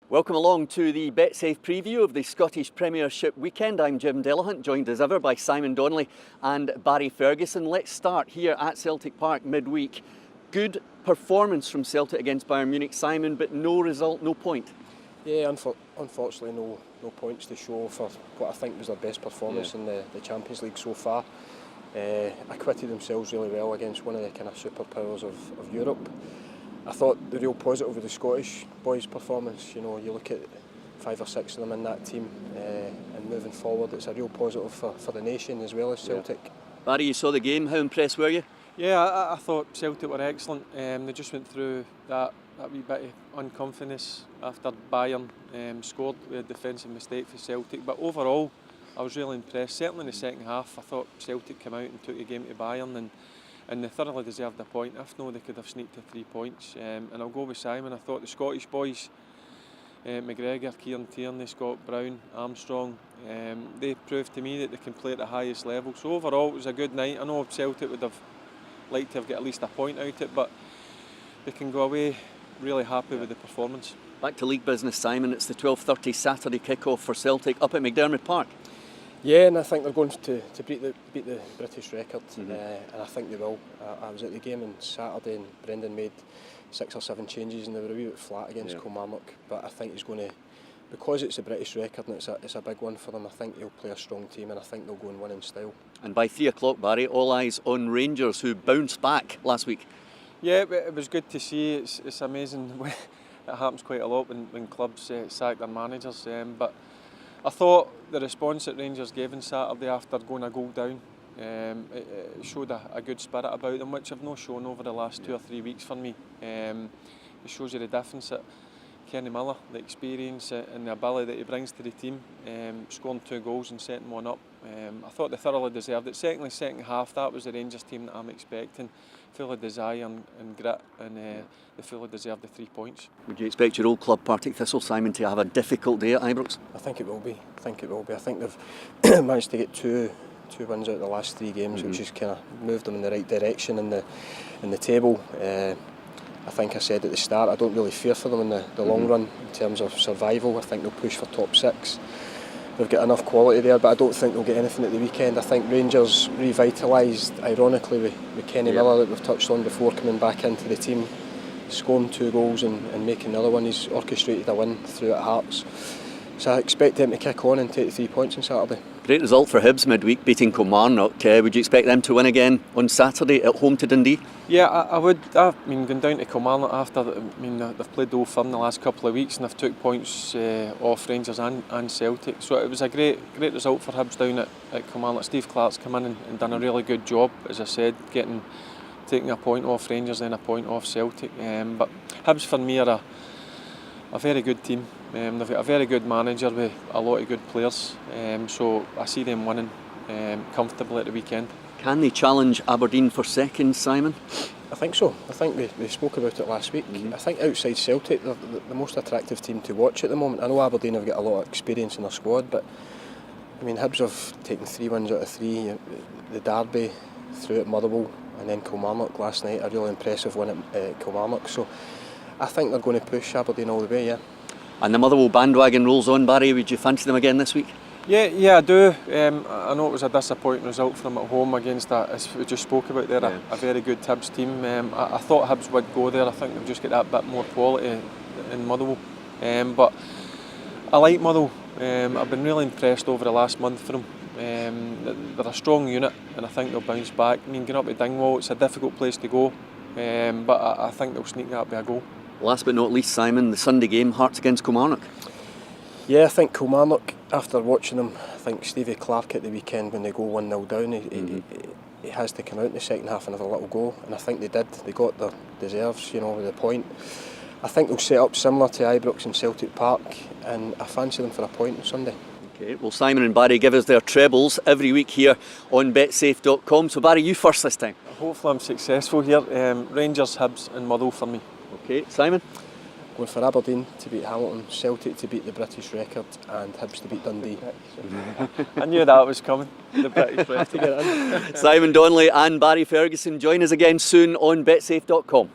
Welcome along to the BetSafe preview of the Scottish Premiership weekend. I'm Jim Delahunt, joined as ever by Simon Donnelly and Barry Ferguson. Let's start here at Celtic Park midweek. Good performance from Celtic against Bayern Munich, Simon, but no result, no point. Yeah, unfortunately no points to show for what I think was their best performance in the Champions League so far. Acquitted themselves really well against one of the kind of superpowers of Europe. I thought the real positive of the Scottish boys' performance, you look at 5 or 6 of them in that team and moving forward, it's a real positive for the nation as well as Celtic. Yeah. Barry, you saw the game, how impressed were you? Yeah, I thought Celtic were excellent. They just went through that wee bit of unconfidence after Bayern scored with a defensive mistake for Celtic, but overall I was really impressed. Certainly in the second half I thought Celtic came out and took the game to Bayern and they thoroughly deserved a point. If not, they could have sneaked to 3 points. And I'll go with Simon. I thought the Scottish boys, McGregor, Kieran Tierney, Scott Brown, Armstrong, they proved to me that they can play at the highest level. So overall it was a good night. I know Celtic would have liked to have got at least a point out of it, but they can go away really happy with the performance. Back to league business, Simon. It's the 12:30 Saturday kick-off for Celtic up at McDermott Park. Yeah, and I think they're going to beat the British record, and I think they will. I was at the game on Saturday and Brendan made 6 or 7 changes and they were a wee bit flat against Kilmarnock, but I think he's going to, because it's a British record and it's a big one for them, I think he'll play a strong team and I think they'll go and win in style. And by 3 o'clock, Barry, all eyes on Rangers, who bounced back last week. Yeah, it was good to see. It's amazing. It happens quite a lot when clubs sack their managers, but I thought the response that Rangers gave on Saturday after going a goal down, it showed a good spirit about them, which I've not shown over the last 2 or 3 weeks for me. It shows you the difference that Kenny Miller, the experience and the ability that he brings to the team, scoring 2 goals and setting one up. I thought they thoroughly deserved it. Secondly, second half, that was the Rangers team that I'm expecting, full of desire and grit, and they fully deserved the 3 points. Would you expect your old club Partick Thistle, Simon, to have a difficult day at Ibrox? I think it will be. I think they've managed to get two wins out of the last 3 games, which has kind of moved them in the right direction in the table. I think I said at the start, I don't really fear for them in the long run in terms of survival. I think they'll push for top 6. They've got enough quality there, but I don't think they'll get anything at the weekend. I think Rangers revitalised, ironically, with Kenny Miller that we've touched on before coming back into the team, scoring 2 goals and making another one. He's orchestrated a win through at Hearts. So I expect them to kick on and take the 3 points on Saturday. Great result for Hibs midweek, beating Kilmarnock. Would you expect them to win again on Saturday at home to Dundee? Yeah, I would. I mean, going down to Kilmarnock after, they've played Old Firm the last couple of weeks and they've took points off Rangers and Celtic. So it was a great result for Hibs down at Kilmarnock. Steve Clark's come in and done a really good job, as I said, taking a point off Rangers and a point off Celtic. But Hibs for me are a very good team. They've got a very good manager with a lot of good players, so I see them winning comfortably at the weekend. Can they challenge Aberdeen for second, Simon? I think so. I think we spoke about it last week. I think outside Celtic they're the most attractive team to watch at the moment. I know Aberdeen have got a lot of experience in their squad, but I mean Hibs have taken 3 wins out of 3. The derby through at Motherwell and then Kilmarnock last night, a really impressive win at Kilmarnock. So I think they're going to push Aberdeen all the way, yeah. And the Motherwell bandwagon rolls on, Barry. Would you fancy them again this week? Yeah, I do. I know it was a disappointing result for them at home against, as we just spoke about there, a very good Hibs team. I thought Hibs would go there. I think they've just got that bit more quality in Motherwell. But I like Motherwell. I've been really impressed over the last month for them. They're a strong unit and I think they'll bounce back. I mean, going up to Dingwall, it's a difficult place to go, but I think they'll sneak that by a goal. Last but not least, Simon, the Sunday game, Hearts against Kilmarnock. Yeah, I think Kilmarnock, after watching them, I think Stevie Clark at the weekend when they go 1-0 down, he has to come out in the second half and have a little go, and I think they did. They got their deserves, with the point. I think they'll set up similar to Ibrox and Celtic Park, and I fancy them for a point on Sunday. Okay, well, Simon and Barry give us their trebles every week here on betsafe.com. So Barry, you first this time. Hopefully I'm successful here. Rangers, Hibs and Motherwell for me. Okay, Simon? Going for Aberdeen to beat Hamilton, Celtic to beat the British record and Hibs to beat Dundee. I knew that was coming, the British record. Simon Donnelly and Barry Ferguson, join us again soon on betsafe.com.